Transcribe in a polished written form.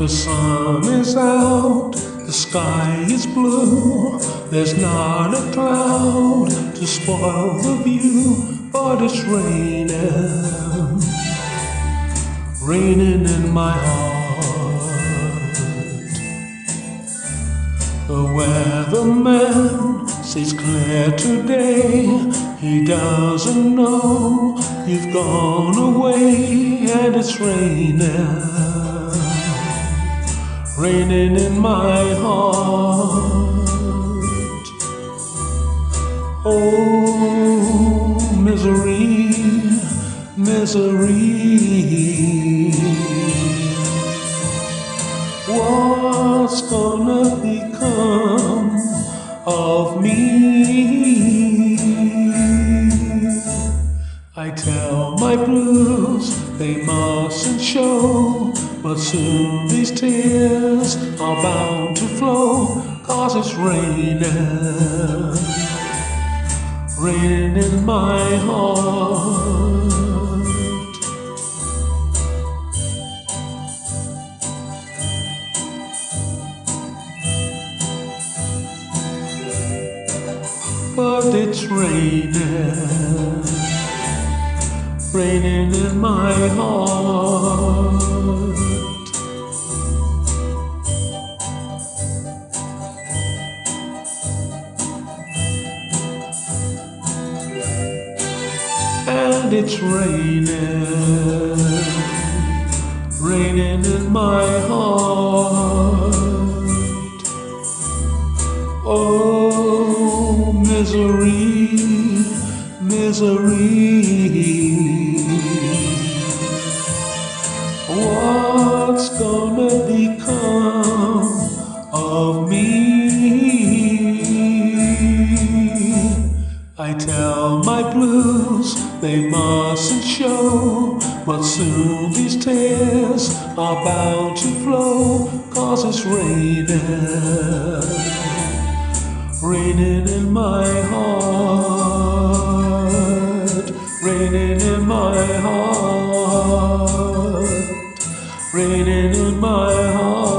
The sun is out, the sky is blue. There's not a cloud to spoil the view, but it's raining, raining in my heart. The weatherman says clear today. He doesn't know you've gone away, and it's raining, raining in my heart. Oh, misery, misery. What's gonna become of me? I tell my blues they mustn't show, but soon these tears are bound to flow, 'cause it's raining, raining in my heart. But it's raining, raining in my heart. And it's raining, raining in my heart. Oh, misery, misery. What's gonna become of me? I tell my blues they mustn't show, but soon these tears are bound to flow, 'cause it's raining, raining in my heart, raining in my heart, raining in my heart.